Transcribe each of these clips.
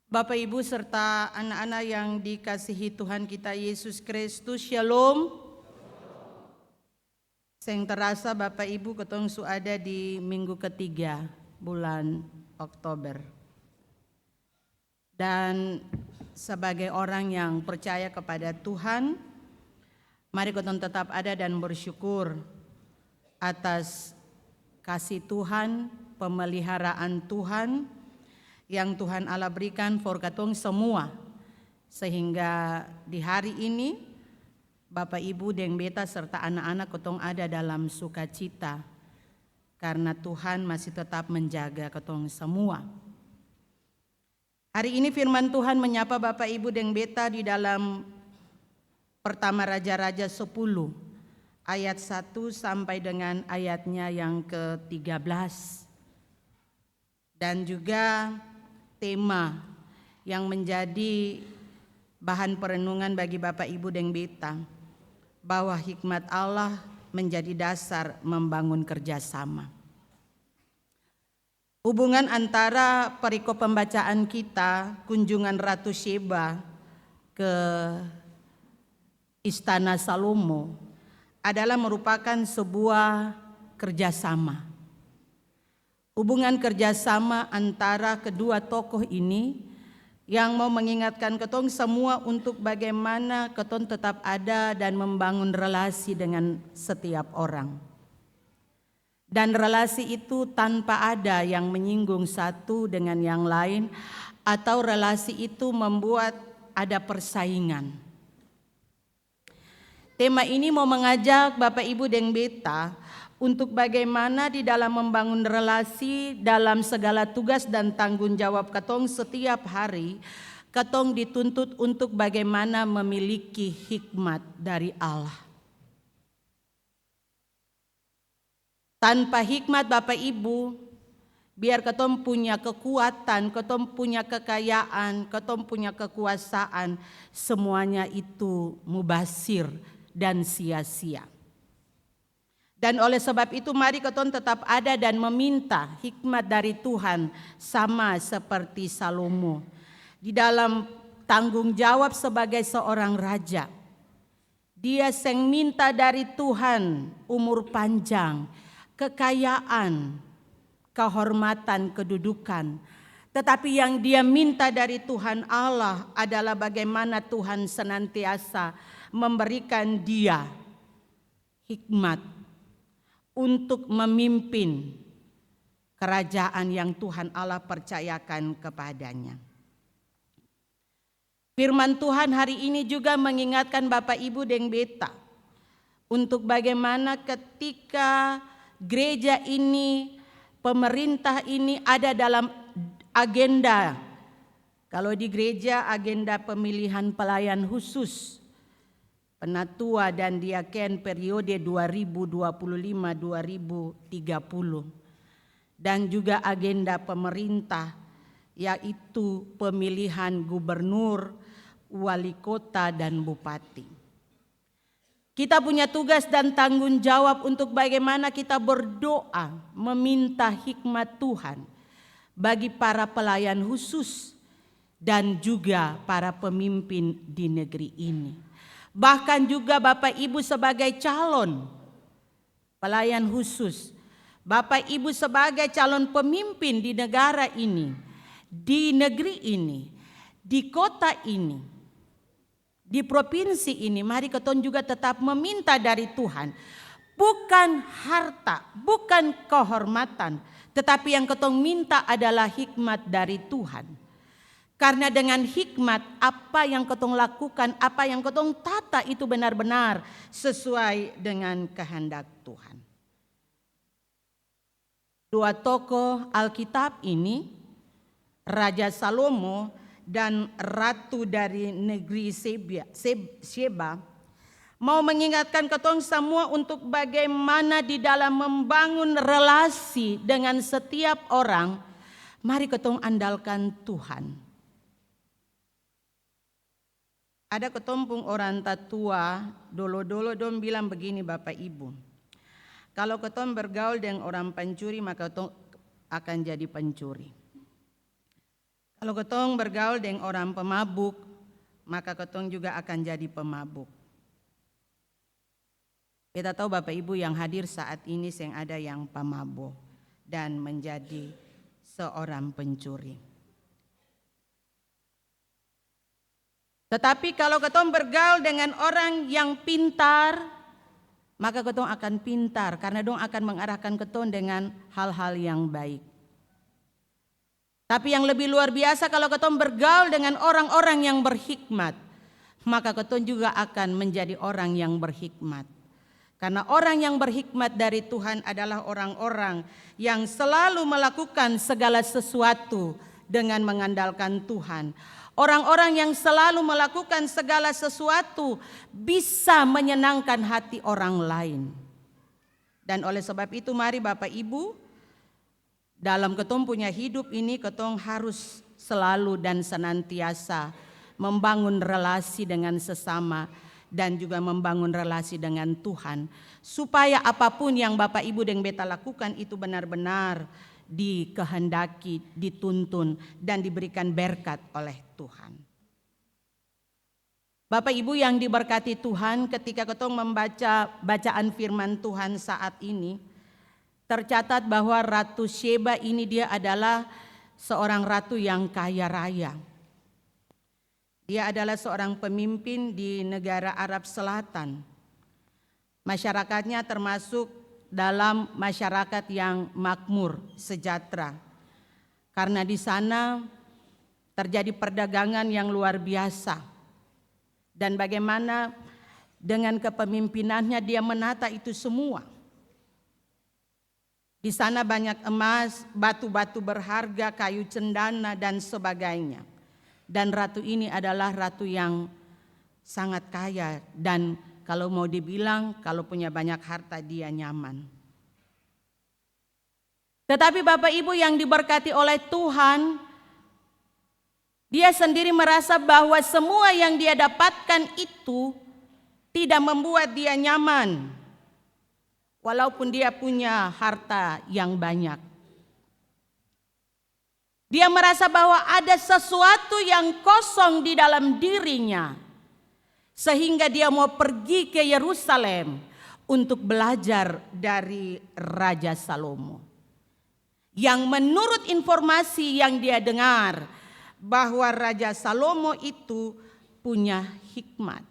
Bapak Ibu serta anak-anak yang dikasihi Tuhan kita Yesus Kristus, Shalom. Sing terasa Bapak Ibu ketong su ada di minggu ketiga bulan Oktober. Dan sebagai orang yang percaya kepada Tuhan, mari ketong tetap ada dan bersyukur atas kasih Tuhan, pemeliharaan Tuhan yang Tuhan Allah berikan for katong semua, sehingga di hari ini Bapak Ibu deng beta serta anak-anak ketong ada dalam sukacita karena Tuhan masih tetap menjaga ketong semua. Hari ini firman Tuhan menyapa Bapak Ibu deng beta di dalam Pertama Raja-Raja 10 ayat 1 sampai dengan ayatnya yang ke-13. Dan juga tema yang menjadi bahan perenungan bagi Bapak Ibu deng beta, bahwa hikmat Allah menjadi dasar membangun kerjasama. Hubungan antara perikop pembacaan kita, kunjungan Ratu Sheba ke Istana Salomo, adalah merupakan sebuah kerjasama. Hubungan kerjasama antara kedua tokoh ini yang mau mengingatkan ketong semua untuk bagaimana ketong tetap ada dan membangun relasi dengan setiap orang. Dan relasi itu tanpa ada yang menyinggung satu dengan yang lain, atau relasi itu membuat ada persaingan. Tema ini mau mengajak Bapak Ibu deng beta untuk bagaimana di dalam membangun relasi dalam segala tugas dan tanggung jawab ketong setiap hari, ketong dituntut untuk bagaimana memiliki hikmat dari Allah. Tanpa hikmat Bapak Ibu, biar ketong punya kekuatan, ketong punya kekayaan, ketong punya kekuasaan, semuanya itu mubazir dan sia-sia. Dan oleh sebab itu mari ketong tetap ada dan meminta hikmat dari Tuhan, sama seperti Salomo di dalam tanggung jawab sebagai seorang raja. Dia seng minta dari Tuhan umur panjang, kekayaan, kehormatan, kedudukan. Tetapi yang dia minta dari Tuhan Allah adalah bagaimana Tuhan senantiasa memberikan dia hikmat untuk memimpin kerajaan yang Tuhan Allah percayakan kepadanya. Firman Tuhan hari ini juga mengingatkan Bapak Ibu deng beta untuk bagaimana ketika gereja ini, pemerintah ini ada dalam agenda. Kalau di gereja agenda pemilihan pelayan khusus, penatua dan diaken periode 2025-2030, dan juga agenda pemerintah yaitu pemilihan gubernur, wali kota dan bupati. Kita punya tugas dan tanggung jawab untuk bagaimana kita berdoa meminta hikmat Tuhan bagi para pelayan khusus dan juga para pemimpin di negeri ini. Bahkan juga Bapak Ibu sebagai calon pelayan khusus, Bapak Ibu sebagai calon pemimpin di negara ini, di negeri ini, di kota ini, di provinsi ini, mari ketong juga tetap meminta dari Tuhan. Bukan harta, bukan kehormatan, tetapi yang ketong minta adalah hikmat dari Tuhan. Karena dengan hikmat, apa yang ketong lakukan, apa yang ketong tata itu benar-benar sesuai dengan kehendak Tuhan. Dua tokoh Alkitab ini, Raja Salomo dan ratu dari negeri Sheba, mau mengingatkan ketong semua untuk bagaimana di dalam membangun relasi dengan setiap orang, mari ketong andalkan Tuhan. Ada ketumpung orang tatua, dolo-dolo dong bilang begini Bapak Ibu. Kalau ketong bergaul dengan orang pencuri, maka ketong akan jadi pencuri. Kalau ketong bergaul dengan orang pemabuk, maka ketong juga akan jadi pemabuk. Kita tahu Bapak Ibu yang hadir saat ini yang ada yang pemabuk dan menjadi seorang pencuri. Tetapi kalau ketong bergaul dengan orang yang pintar, maka ketong akan pintar karena dong akan mengarahkan ketong dengan hal-hal yang baik. Tapi yang lebih luar biasa kalau ketong bergaul dengan orang-orang yang berhikmat, maka ketong juga akan menjadi orang yang berhikmat. Karena orang yang berhikmat dari Tuhan adalah orang-orang yang selalu melakukan segala sesuatu dengan mengandalkan Tuhan. Orang-orang yang selalu melakukan segala sesuatu bisa menyenangkan hati orang lain. Dan oleh sebab itu mari Bapak Ibu, dalam ketong punya hidup ini ketong harus selalu dan senantiasa membangun relasi dengan sesama dan juga membangun relasi dengan Tuhan. Supaya apapun yang Bapak Ibu dan beta lakukan itu benar-benar dikehendaki, dituntun dan diberikan berkat oleh Tuhan. Bapak Ibu yang diberkati Tuhan, ketika ketong membaca bacaan firman Tuhan saat ini, tercatat bahwa Ratu Sheba ini dia adalah seorang ratu yang kaya raya. Dia adalah seorang pemimpin di negara Arab Selatan. Masyarakatnya termasuk dalam masyarakat yang makmur, sejahtera. Karena di sana terjadi perdagangan yang luar biasa. Dan bagaimana dengan kepemimpinannya dia menata itu semua. Di sana banyak emas, batu-batu berharga, kayu cendana dan sebagainya. Dan ratu ini adalah ratu yang sangat kaya dan kalau mau dibilang kalau punya banyak harta dia nyaman. Tetapi Bapak Ibu yang diberkati oleh Tuhan, dia sendiri merasa bahwa semua yang dia dapatkan itu tidak membuat dia nyaman. Walaupun dia punya harta yang banyak. Dia merasa bahwa ada sesuatu yang kosong di dalam dirinya. Sehingga dia mau pergi ke Yerusalem untuk belajar dari Raja Salomo. Yang menurut informasi yang dia dengar bahwa Raja Salomo itu punya hikmat.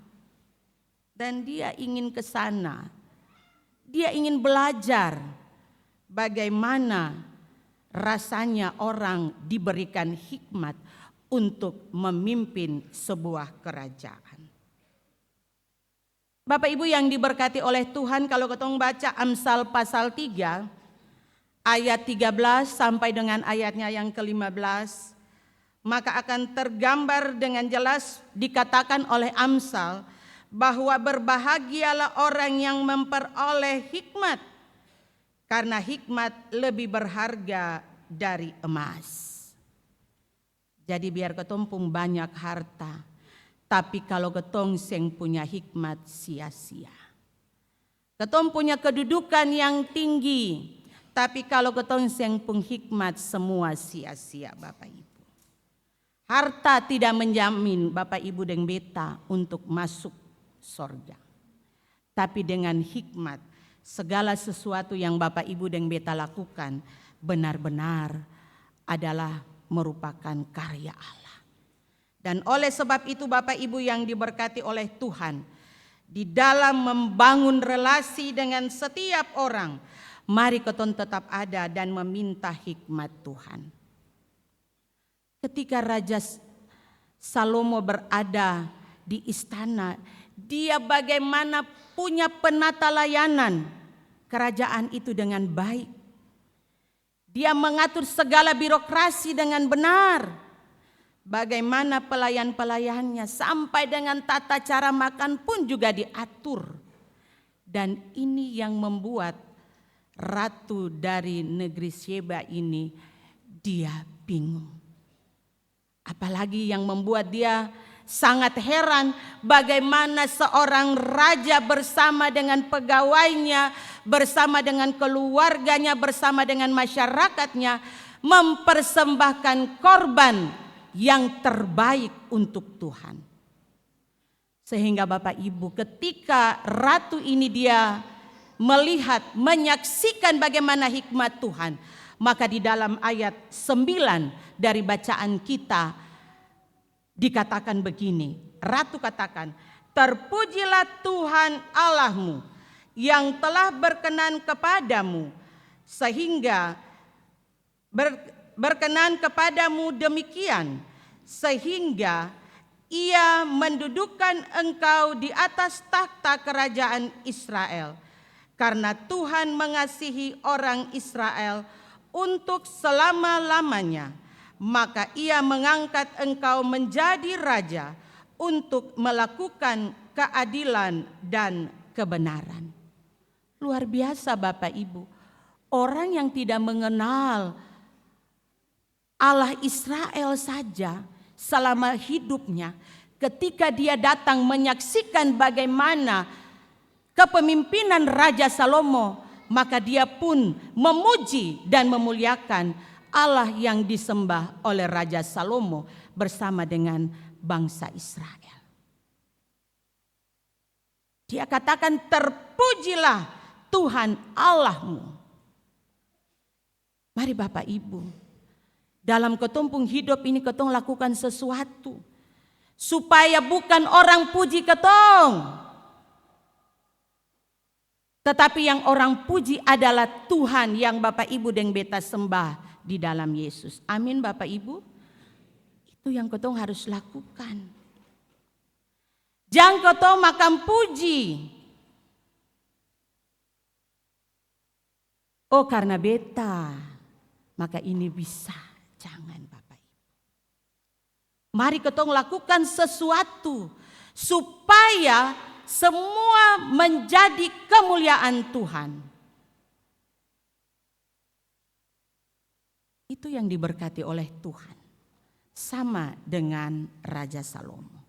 Dan dia ingin ke sana. Dia ingin belajar bagaimana rasanya orang diberikan hikmat untuk memimpin sebuah kerajaan. Bapak Ibu yang diberkati oleh Tuhan, kalau ketong baca Amsal pasal 3 ayat 13 sampai dengan ayatnya yang ke-15, maka akan tergambar dengan jelas dikatakan oleh Amsal bahwa berbahagialah orang yang memperoleh hikmat, karena hikmat lebih berharga dari emas. Jadi biar ketong pun banyak harta, tapi kalau ketong seng punya hikmat sia-sia. Ketong punya kedudukan yang tinggi, tapi kalau ketong seng pun hikmat semua sia-sia Bapak Ibu. Harta tidak menjamin Bapak Ibu dan beta untuk masuk sorga. Tapi dengan hikmat, segala sesuatu yang Bapak Ibu dan beta lakukan benar-benar adalah merupakan karya Allah. Dan oleh sebab itu Bapak Ibu yang diberkati oleh Tuhan, di dalam membangun relasi dengan setiap orang, mari ketong tetap ada dan meminta hikmat Tuhan. Ketika Raja Salomo berada di istana, dia bagaimana punya penata layanan kerajaan itu dengan baik. Dia mengatur segala birokrasi dengan benar. Bagaimana pelayan-pelayannya sampai dengan tata cara makan pun juga diatur. Dan ini yang membuat ratu dari negeri Sheba ini dia bingung. Apalagi yang membuat dia sangat heran bagaimana seorang raja bersama dengan pegawainya, bersama dengan keluarganya, bersama dengan masyarakatnya mempersembahkan korban yang terbaik untuk Tuhan. Sehingga Bapak Ibu, ketika ratu ini dia melihat, menyaksikan bagaimana hikmat Tuhan, maka di dalam ayat 9 dari bacaan kita dikatakan begini. Ratu katakan, "Terpujilah Tuhan Allahmu yang telah berkenan kepadamu, sehingga berkenan kepadamu demikian, sehingga Ia mendudukkan engkau di atas takhta kerajaan Israel. Karena Tuhan mengasihi orang Israel untuk selama-lamanya, maka Ia mengangkat engkau menjadi raja untuk melakukan keadilan dan kebenaran." Luar biasa Bapak Ibu. Orang yang tidak mengenal Allah Israel saja selama hidupnya, ketika dia datang menyaksikan bagaimana kepemimpinan Raja Salomo, maka dia pun memuji dan memuliakan Allah yang disembah oleh Raja Salomo bersama dengan bangsa Israel. Dia katakan, "Terpujilah Tuhan Allahmu." Mari Bapak Ibu, dalam ketumpung hidup ini ketong lakukan sesuatu supaya bukan orang puji ketong, tetapi yang orang puji adalah Tuhan yang Bapak Ibu dan beta sembah di dalam Yesus. Amin Bapak Ibu. Itu yang ketong harus lakukan. Jangan ketong makan puji. Oh karena beta, maka ini bisa. Jangan Bapak Ibu. Mari ketong lakukan sesuatu supaya semua menjadi kemuliaan Tuhan. Itu yang diberkati oleh Tuhan. Sama dengan Raja Salomo.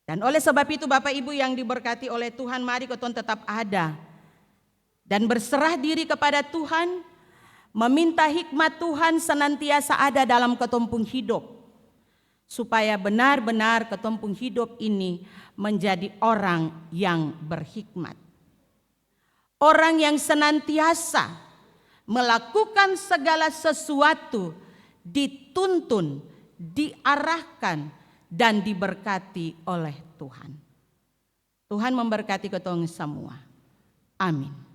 Dan oleh sebab itu Bapak Ibu yang diberkati oleh Tuhan, mari ketong tetap ada dan berserah diri kepada Tuhan, meminta hikmat Tuhan senantiasa ada dalam ketumpung hidup, supaya benar-benar ketumpung hidup ini menjadi orang yang berhikmat. Orang yang senantiasa melakukan segala sesuatu dituntun, diarahkan, dan diberkati oleh Tuhan. Tuhan memberkati ketong semua. Amin.